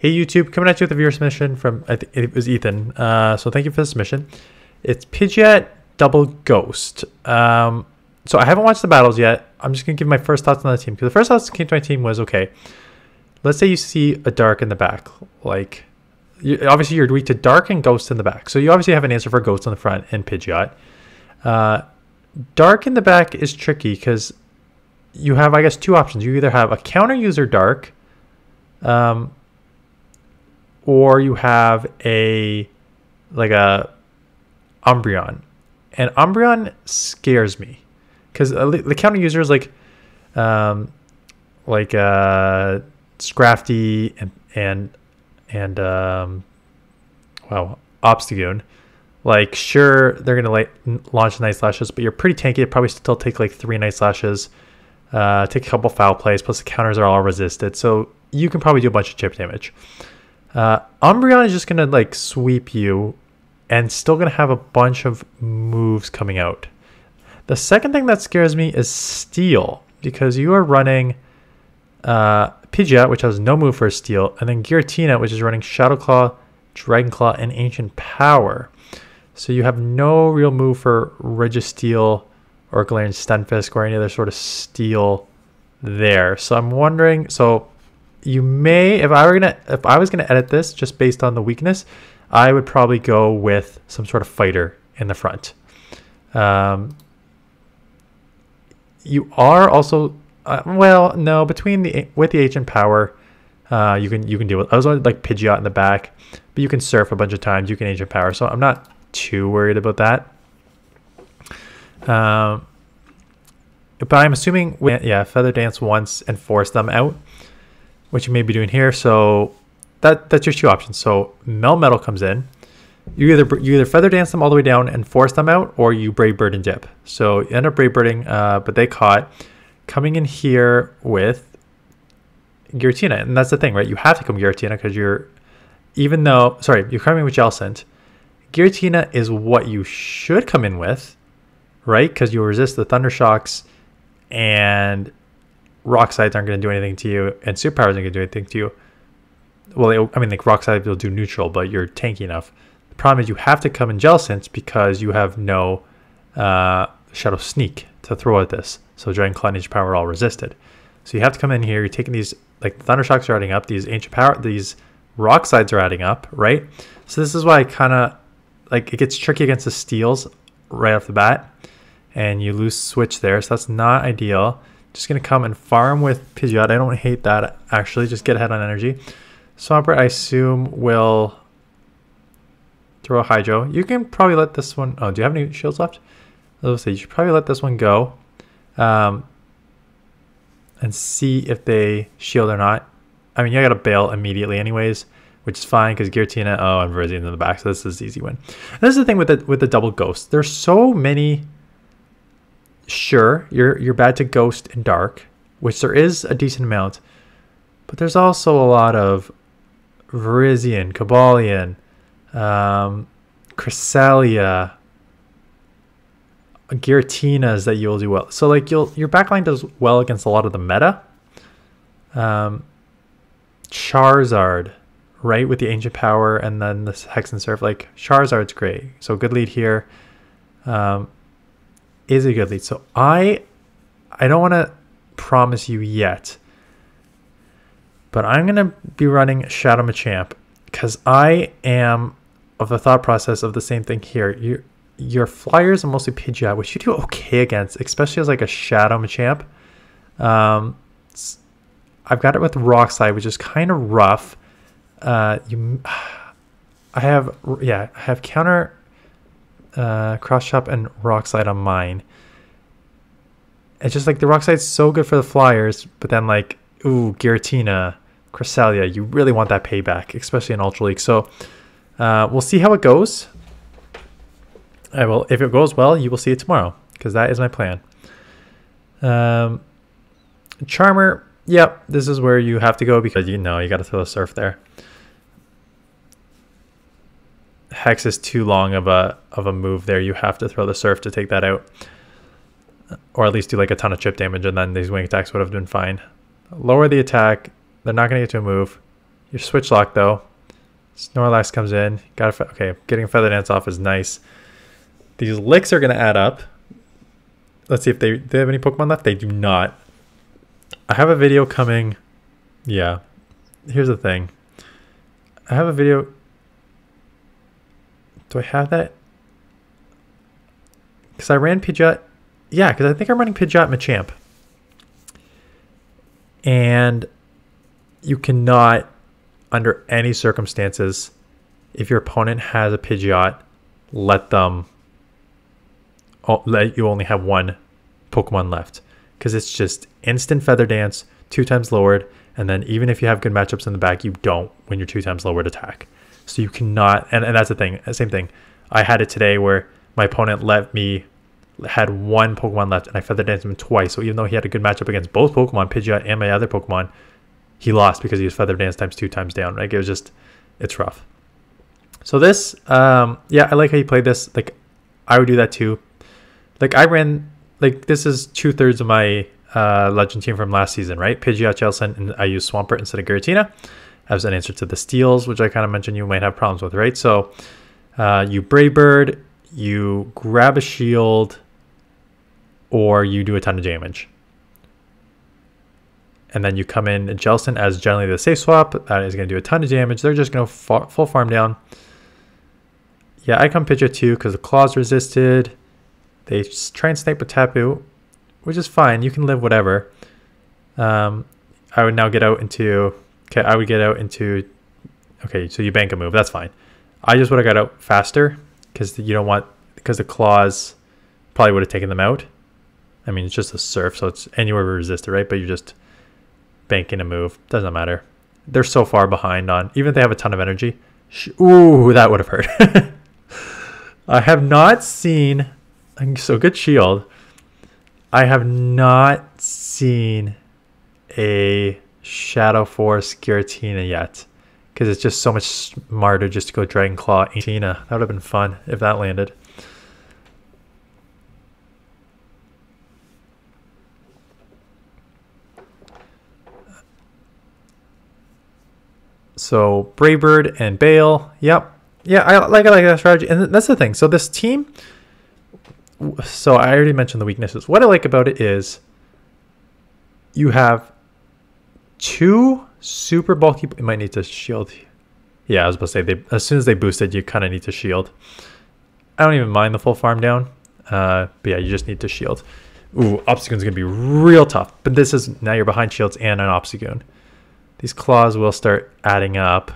Hey YouTube, coming at you with a viewer submission from, I think it was Ethan. So thank you for the submission. It's PIDGEOT Double Ghost. So I haven't watched the battles yet. I'm just going to give my first thoughts on the team. Because the first thoughts that came to my team was, okay, let's say you see a dark in the back. Like, obviously you're weak to dark and ghost in the back. So you obviously have an answer for ghost on the front in PIDGEOT. Dark in the back is tricky because you have, I guess, two options. You either have a counter user dark, or you have a Umbreon, and Umbreon scares me because the counter user is like Scrafty and Obstagoon. Like, sure, they're gonna launch Night Slashes, but you're pretty tanky. It probably still take like 3 Night Slashes, take a couple foul plays, plus the counters are all resisted, so you can probably do a bunch of chip damage. Umbreon is just gonna like sweep you and still gonna have a bunch of moves coming out. The second thing that scares me is Steel, because you are running PIDGEOT, which has no move for Steel, and then Giratina, which is running Shadow Claw, Dragon Claw, and Ancient Power. So you have no real move for Registeel or Galarian Stunfisk or any other sort of steel there. So I'm wondering, so you may, if I was gonna edit this just based on the weakness, I would probably go with some sort of fighter in the front. You are also well, no, with the Ancient Power, you can deal with. I was only like PIDGEOT in the back, but you can surf a bunch of times. You can Ancient Power, so I'm not too worried about that. But I'm assuming, Feather Dance once and force them out, which you may be doing here. So that's your two options. So Melmetal comes in. You either Feather Dance them all the way down and force them out, or you Brave Bird and dip. So you end up Brave Birding, but they caught. Coming in here with Giratina, and that's the thing, right? You have to come Giratina because you're coming with Jellicent. Giratina is what you should come in with, right? Because you'll resist the Thunder Shocks, and Rock Sides aren't going to do anything to you, and Super Powers aren't going to do anything to you. Well, like Rock Sides will do neutral, but you're tanky enough. The problem is you have to come in Jellicent because you have no Shadow Sneak to throw at this. So Dragon Claw and Ancient Power are all resisted. So you have to come in here. You're taking these, like, the Thunder Shocks are adding up. These Ancient Power, these Rock Sides are adding up, right? So this is why I kind of, like, it gets tricky against the Steels right off the bat. And you lose switch there, so that's not ideal. Just going to come and farm with PIDGEOT. I don't hate that, actually. Just get ahead on energy. Swampert, I assume, will throw a Hydro. You can probably let this one... Oh, do you have any shields left? Let's see. You should probably let this one go. And see if they shield or not. I mean, you got to bail immediately anyways, which is fine because Giratina, and Virizion in the back, so this is an easy win. And this is the thing with the double ghost. There's so many. Sure, you're bad to ghost and dark, which there is a decent amount, but there's also a lot of Virizion, Cobalion, Cresselia, Giratinas that you'll do well. So like your backline does well against a lot of the meta. Charizard, right, with the Ancient Power and then the Hex and Surf. Like, Charizard's great. So good lead here. Is a good lead. So I don't want to promise you yet, but I'm going to be running Shadow Machamp because I am of the thought process of the same thing here. Your flyers are mostly PIDGEOT, which you do okay against, especially as like a Shadow Machamp. I've got it with Rock Slide, which is kind of rough. I have counter Cross Chop and Rock Slide on mine. It's just like the Rock Slide's so good for the flyers, but then like, ooh, Giratina, Cresselia, you really want that payback, especially in Ultra League. So we'll see how it goes. I will, if it goes well, you will see it tomorrow, because that is my plan. Charmer, yep, this is where you have to go because you got to throw a Surf there. Hex is too long of a move there. You have to throw the Surf to take that out, or at least do like a ton of chip damage, and then these wing attacks would have been fine. Lower the attack. They're not going to get to a move. Your Switch Lock, though. Snorlax comes in. Okay, getting a Feather Dance off is nice. These licks are going to add up. Let's see if they have any Pokemon left. They do not. I have a video coming. Yeah. Here's the thing. I have a video. Do I have that? Because I ran PIDGEOT. Yeah, because I think I'm running PIDGEOT Machamp. And you cannot, under any circumstances, if your opponent has a Pidgeot, let you only have one Pokemon left, because it's just instant Feather Dance, 2 times lowered, and then even if you have good matchups in the back, you don't when you're 2 times lowered attack. So you cannot, and that's the thing, same thing. I had it today where my opponent had one Pokemon left and I Feather Danced him twice. So even though he had a good matchup against both Pokemon, Pidgeot and my other Pokemon, he lost because he was Feather Dance times 2 times down. Like, it was just, it's rough. So this, yeah, I like how you played this. Like, I would do that too. Like, I ran, like, this is 2/3 of my Legend team from last season, right? Pidgeot, Jellicent, and I used Swampert instead of Giratina as an answer to the steals, which I kind of mentioned you might have problems with, right? So you Brave Bird, you grab a shield, or you do a ton of damage. And then you come in Jellicent as generally the safe swap. That is going to do a ton of damage. They're just going to full farm down. Yeah, I come Pidgeot too because the claws resisted. They try and snipe with Tapu, which is fine. You can live whatever. I would now get out into... Okay, I would get out into... Okay, so you bank a move. That's fine. I just would have got out faster because you don't want... Because the claws probably would have taken them out. I mean, it's just a surf, so it's anywhere resisted, right? But you're just banking a move. Doesn't matter. They're so far behind on... Even if they have a ton of energy. Ooh, that would have hurt. I have not seen... So good shield. I have not seen a Shadow Force Giratina yet. Because it's just so much smarter just to go Dragon Claw Tina. That would have been fun if that landed. So Brave Bird and Bale. Yep. Yeah, I like that strategy. And that's the thing. So this team... So I already mentioned the weaknesses. What I like about it is you have 2 super bulky... You might need to shield. Yeah, I was about to say, as soon as they boosted, you kind of need to shield. I don't even mind the full farm down. But yeah, you just need to shield. Ooh, Obstagoon's going to be real tough. But this is... Now you're behind shields and an Obstagoon. These claws will start adding up.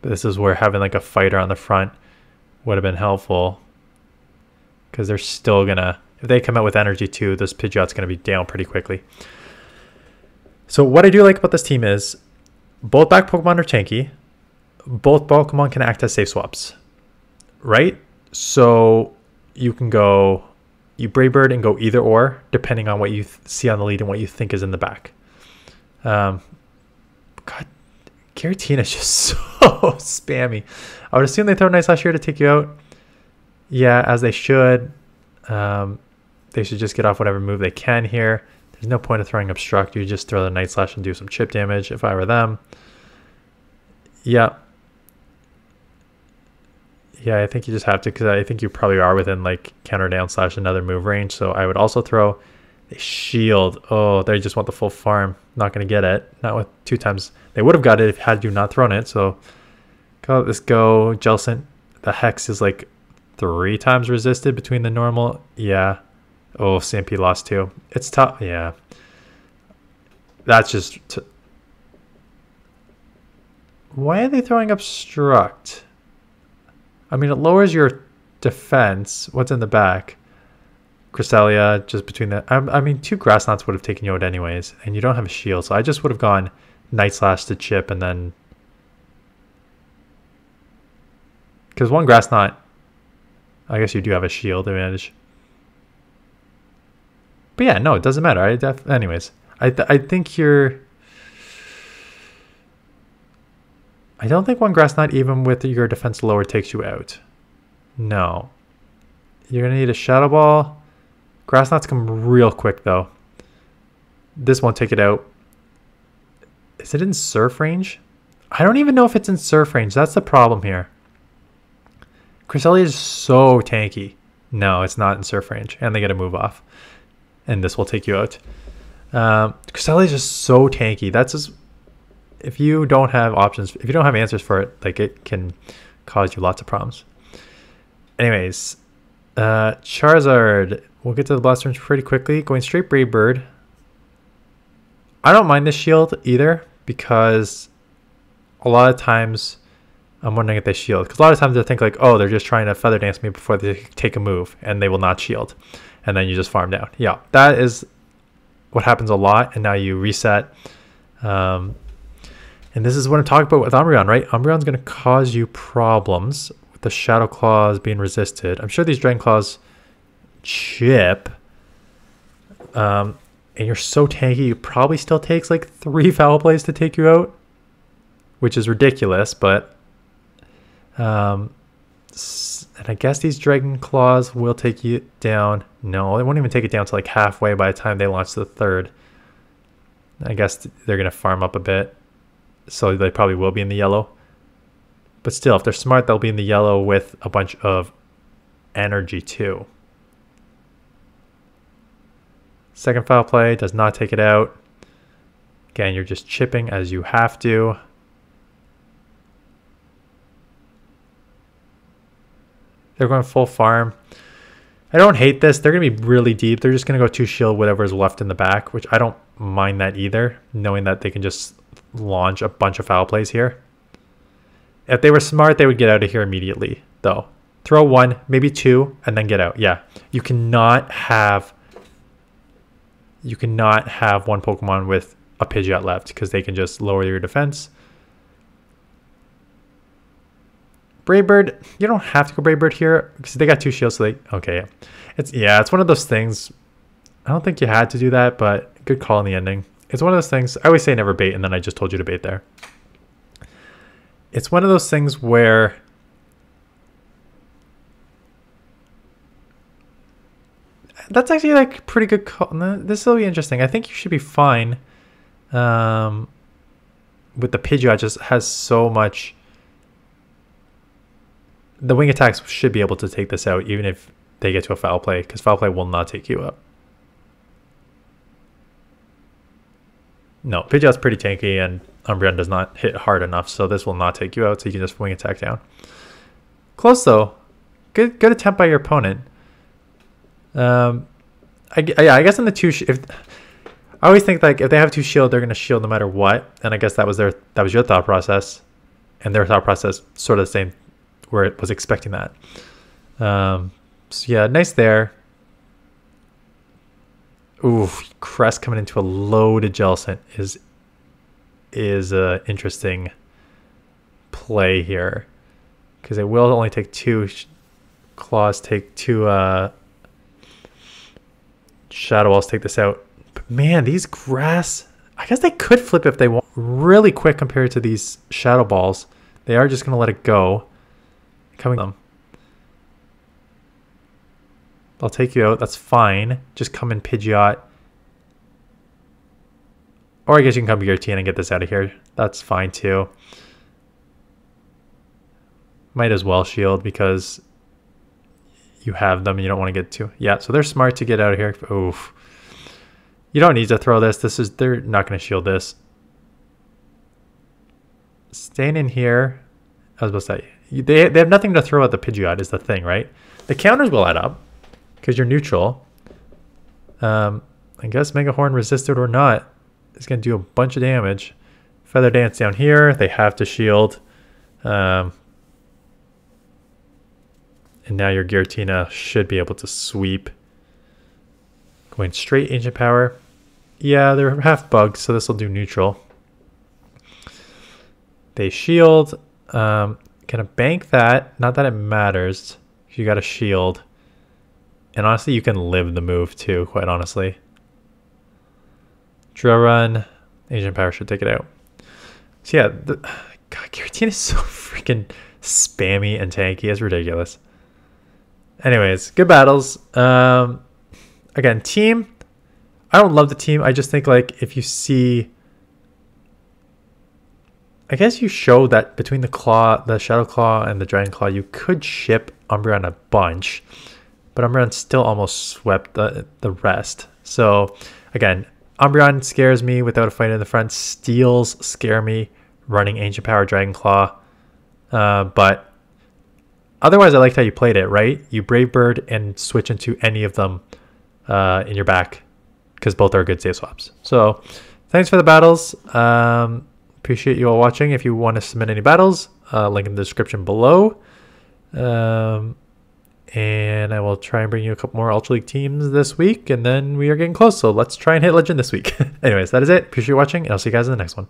But this is where having like a fighter on the front would have been helpful. Because they're still going to... If they come out with energy too, this Pidgeot's going to be down pretty quickly. So what I do like about this team is both back Pokemon are tanky. Both Pokemon can act as safe swaps. Right? So you can go... You Brave Bird and go either or, depending on what you see on the lead and what you think is in the back. God, Giratina is just so spammy. I would assume they throw Night Slash here to take you out. Yeah, as they should. They should just get off whatever move they can here. There's no point of throwing Obstruct. You just throw the Night Slash and do some chip damage if I were them. Yeah. Yeah, I think you just have to, because I think you probably are within like counter down slash another move range. So I would also throw a shield. Oh, they just want the full farm. Not going to get it. Not with 2 times. They would have got it if had you not thrown it. So let this go. Jellicent. The Hex is like 3 times resisted between the normal. Yeah. Oh, CMP lost 2. It's tough. Yeah. That's just... Why are they throwing Obstruct? I mean, it lowers your defense. What's in the back? Cresselia, just between the... I mean, 2 Grass Knots would have taken you out anyways. And you don't have a shield. So I just would have gone Night Slash to chip and then... Because 1 Grass Knot... I guess you do have a shield advantage. But yeah, no, it doesn't matter. Anyways, I think you're... I don't think 1 Grass Knot, even with your defense lower, takes you out. No. You're going to need a Shadow Ball. Grass Knots come real quick, though. This won't take it out. Is it in surf range? I don't even know if it's in surf range. That's the problem here. Cresselia is so tanky. No, it's not in surf range. And they get a move off. And this will take you out. Cresselia is just so tanky. That's just... If you don't have options, if you don't have answers for it, like, it can cause you lots of problems. Anyways, Charizard. We'll get to the Blast Range pretty quickly. Going straight Brave Bird. I don't mind this shield either, because a lot of times I'm wondering if they shield. Because a lot of times I think like, oh, they're just trying to Feather Dance me before they take a move, and they will not shield. And then you just farm down. Yeah, that is what happens a lot. And now you reset. And this is what I'm talking about with Umbreon, right? Umbreon's going to cause you problems with the Shadow Claws being resisted. I'm sure these Dragon Claws chip. And you're so tanky, it probably still takes like 3 foul plays to take you out, which is ridiculous. But and I guess these Dragon Claws will take you down. No, they won't even take it down to like halfway by the time they launch the third. I guess they're going to farm up a bit, so they probably will be in the yellow. But still, if they're smart, they'll be in the yellow with a bunch of energy too. Second foul play does not take it out. Again, you're just chipping as you have to. They're going full farm. I don't hate this. They're going to be really deep. They're just going to go 2 shield whatever is left in the back, which I don't mind that either, knowing that they can just launch a bunch of foul plays here. If they were smart, they would get out of here immediately, though. Throw 1, maybe 2, and then get out. Yeah, you cannot have one Pokemon with a Pidgeot left, because they can just lower your defense. Brave Bird, you don't have to go Brave Bird here because they got 2 shields, so they... Okay, it's one of those things. I don't think you had to do that, but good call in the ending. It's one of those things. I always say never bait, and then I just told you to bait there. It's one of those things where... That's actually like pretty good call. This will be interesting. I think you should be fine. With the Pidgeot, just has so much... The wing attacks should be able to take this out, even if they get to a foul play, because foul play will not take you out. No, Pidgeot's pretty tanky, and Umbreon does not hit hard enough, so this will not take you out, so you can just wing attack down. Close, though. Good attempt by your opponent. I guess in the 2... I always think like if they have 2 shield, they're going to shield no matter what, and I guess that was your thought process, and their thought process sort of the same, where it was expecting that. So yeah, nice there. Ooh, Crest coming into a loaded Jellicent is a interesting play here, because it will only take 2 claws, take 2 Shadow Walls, take this out. But man, these grass, I guess they could flip if they want really quick compared to these Shadow Balls. They are just going to let it go. Coming them. I'll take you out. That's fine. Just come in Pidgeot. Or I guess you can come Giratina and get this out of here. That's fine too. Might as well shield because you have them and you don't want to get too... Yeah, so they're smart to get out of here. Oof. You don't need to throw this. They're not going to shield this. Staying in here. I was supposed to say... They have nothing to throw at the Pidgeot is the thing, right? The counters will add up because you're neutral. I guess Mega Horn, resisted or not, is going to do a bunch of damage. Feather Dance down here. They have to shield. And now your Giratina should be able to sweep. Going straight Ancient Power. Yeah, they're half bugged, so this will do neutral. They shield. Gonna bank that. Not that it matters. You got a shield. And honestly, you can live the move too, quite honestly. Drill Run. Ancient Power should take it out. So yeah, God, Giratina is so freaking spammy and tanky. It's ridiculous. Anyways, good battles. Again, team. I don't love the team. I just think like if you see, I guess you show that between the Shadow Claw and the Dragon Claw, you could ship Umbreon a bunch, but Umbreon still almost swept the rest. So again, Umbreon scares me without a fight in the front. Steals scare me running Ancient Power Dragon Claw. But otherwise, I liked how you played it, right? You Brave Bird and switch into any of them in your back because both are good save swaps. So thanks for the battles. Appreciate you all watching. If you want to submit any battles, link in the description below. And I will try and bring you a couple more Ultra League teams this week, and then we are getting close, so let's try and hit Legend this week. Anyways, that is it. Appreciate you watching, and I'll see you guys in the next one.